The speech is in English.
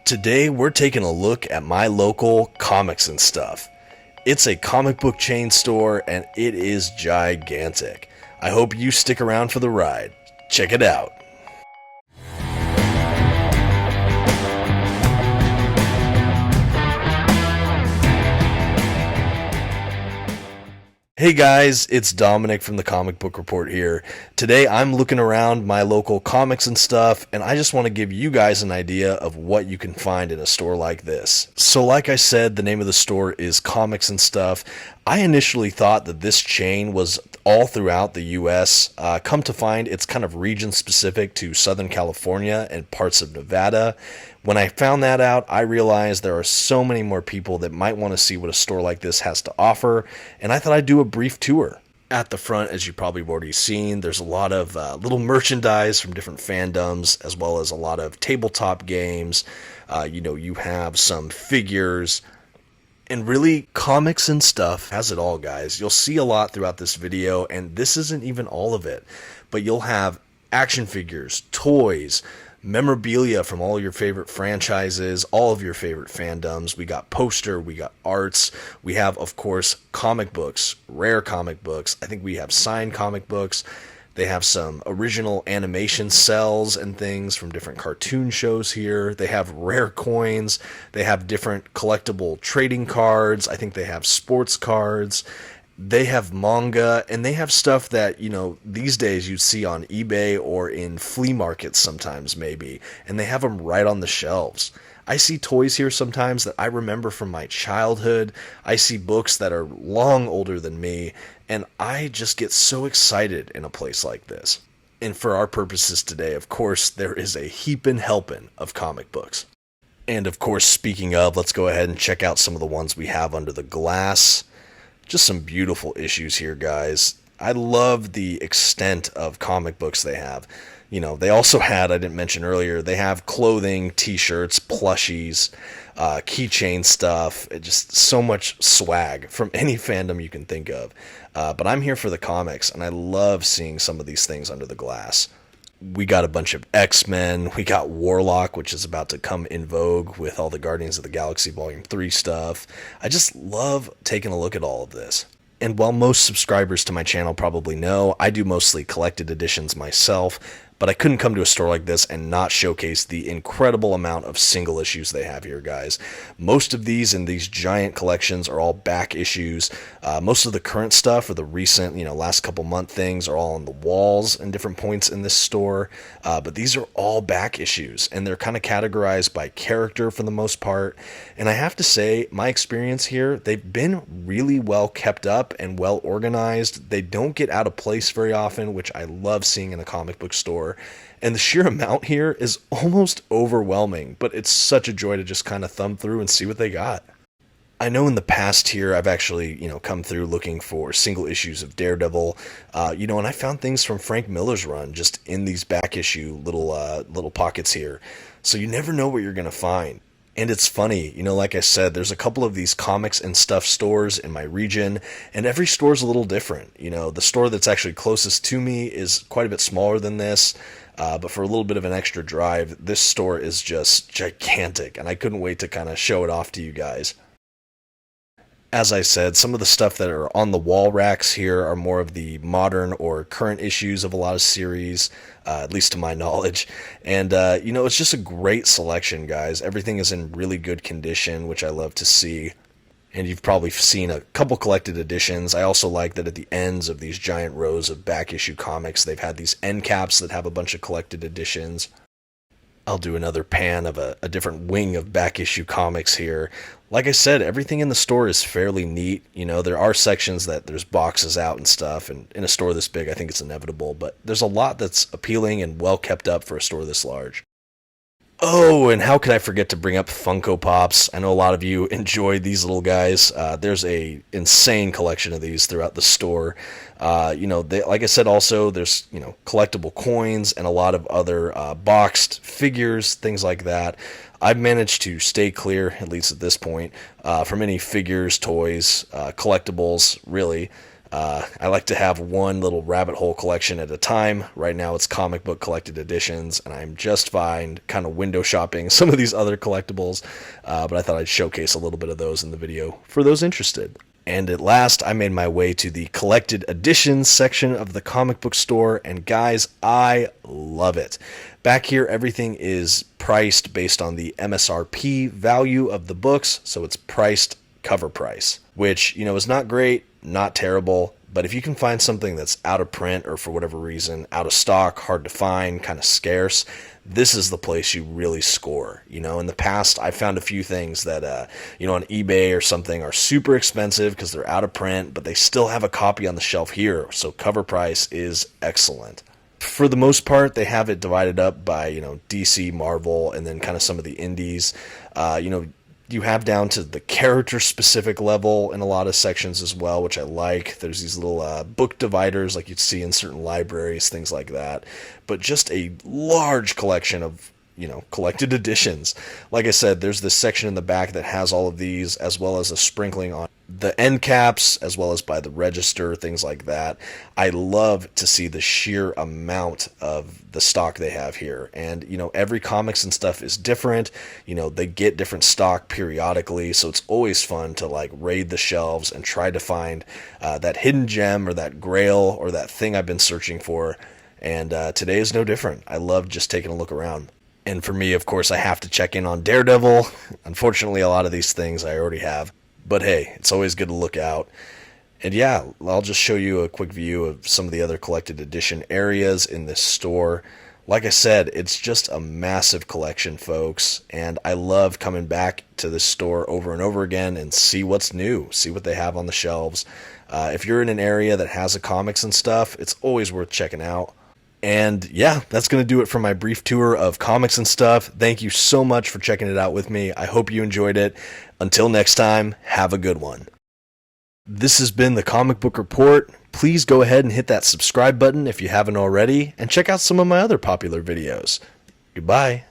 Today we're taking a look at my local Comics and Stuff. It's a comic book chain store and it is gigantic. I hope you stick around for the ride. Check it out. Hey guys, it's Dominic from the Comic Book Report here. Today I'm looking around my local Comics and Stuff, and I just want to give you guys an idea of what you can find in a store like this. So like I said, the name of the store is Comics and Stuff. I initially thought that this chain was all throughout the US. Come to find, it's kind of region specific to Southern California and parts of Nevada. When I found that out, I realized there are so many more people that might want to see what a store like this has to offer, and I thought I'd do a brief tour. At the front, as you probably have already seen, there's a lot of little merchandise from different fandoms, as well as a lot of tabletop games. You have some figures. And really, Comics and Stuff has it all, guys. You'll see a lot throughout this video, and this isn't even all of it. But you'll have action figures, toys, memorabilia from all your favorite franchises, all of your favorite fandoms. We got poster, we got arts, we have, of course, comic books, rare comic books. I think we have signed comic books. They have some original animation cells and things from different cartoon shows here. They have rare coins. They have different collectible trading cards. I think they have sports cards. They have manga, and they have stuff that, these days you'd see on eBay or in flea markets sometimes maybe, and they have them right on the shelves. I see toys here sometimes that I remember from my childhood. I see books that are long older than me, and I just get so excited in a place like this. And for our purposes today, of course, there is a heapin' helpin' of comic books. And of course, speaking of, let's go ahead and check out some of the ones we have under the glass. Just some beautiful issues here, guys. I love the extent of comic books they have. They also had, I didn't mention earlier, they have clothing, t-shirts, plushies, keychain stuff. Just so much swag from any fandom you can think of. But I'm here for the comics, and I love seeing some of these things under the glass. We got a bunch of X-Men. We got Warlock, which is about to come in vogue with all the Guardians of the Galaxy Volume 3 stuff. I just love taking a look at all of this. And while most subscribers to my channel probably know, I do mostly collected editions myself, but I couldn't come to a store like this and not showcase the incredible amount of single issues they have here, guys. Most of these in these giant collections are all back issues. Most of the current stuff or the recent, last couple month things are all on the walls and different points in this store. But these are all back issues, and they're kind of categorized by character for the most part. And I have to say, my experience here, they've been really well kept up and well organized. They don't get out of place very often, which I love seeing in a comic book store. And the sheer amount here is almost overwhelming, but it's such a joy to just kind of thumb through and see what they got. I know in the past here I've actually, come through looking for single issues of Daredevil, and I found things from Frank Miller's run just in these back issue little pockets here. So you never know what you're going to find. And it's funny, like I said, there's a couple of these Comics and Stuff stores in my region, and every store's a little different. The store that's actually closest to me is quite a bit smaller than this, but for a little bit of an extra drive, this store is just gigantic, and I couldn't wait to kind of show it off to you guys. As I said, some of the stuff that are on the wall racks here are more of the modern or current issues of a lot of series, at least to my knowledge. And, it's just a great selection, guys. Everything is in really good condition, which I love to see. And you've probably seen a couple collected editions. I also like that at the ends of these giant rows of back issue comics, they've had these end caps that have a bunch of collected editions. I'll do another pan of a different wing of back issue comics here. Like I said, everything in the store is fairly neat. There are sections that there's boxes out and stuff, and in a store this big, I think it's inevitable, but there's a lot that's appealing and well kept up for a store this large. Oh, and how could I forget to bring up Funko Pops? I know a lot of you enjoy these little guys. There's a insane collection of these throughout the store. Like I said, also there's collectible coins and a lot of other boxed figures, things like that. I've managed to stay clear, at least at this point, from any figures, toys, collectibles, really. I like to have one little rabbit hole collection at a time. Right now it's comic book collected editions, and I'm just fine kind of window shopping some of these other collectibles, but I thought I'd showcase a little bit of those in the video for those interested. And at last, I made my way to the collected editions section of the comic book store, and guys, I love it. Back here, everything is priced based on the MSRP value of the books, so it's priced cover price, which, you know, is not great, not terrible, but if you can find something that's out of print or for whatever reason, out of stock, hard to find, kind of scarce, this is the place you really score. You know, in the past, I found a few things that, you know, on eBay or something are super expensive because they're out of print, but they still have a copy on the shelf here, so cover price is excellent. For the most part, they have it divided up by, you know, DC, Marvel, and then kind of some of the indies. You know, you have down to the character-specific level in a lot of sections as well, which I like. There's these little book dividers like you'd see in certain libraries, things like that. But just a large collection of, you know, collected editions. Like I said, there's this section in the back that has all of these, as well as a sprinkling on the end caps, as well as by the register, things like that. I love to see the sheer amount of the stock they have here. And, you know, every comics and stuff is different. You know, they get different stock periodically, so it's always fun to, like, raid the shelves and try to find that hidden gem or that grail or that thing I've been searching for. And today is no different. I love just taking a look around. And for me, of course, I have to check in on Daredevil. Unfortunately, a lot of these things I already have. But hey, it's always good to look out. And yeah, I'll just show you a quick view of some of the other collected edition areas in this store. Like I said, it's just a massive collection, folks. And I love coming back to this store over and over again and see what's new, see what they have on the shelves. If you're in an area that has a comics and stuff, it's always worth checking out. And yeah, that's going to do it for my brief tour of comics and stuff. Thank you so much for checking it out with me. I hope you enjoyed it. Until next time, have a good one. This has been the Comic Book Report. Please go ahead and hit that subscribe button if you haven't already, and check out some of my other popular videos. Goodbye.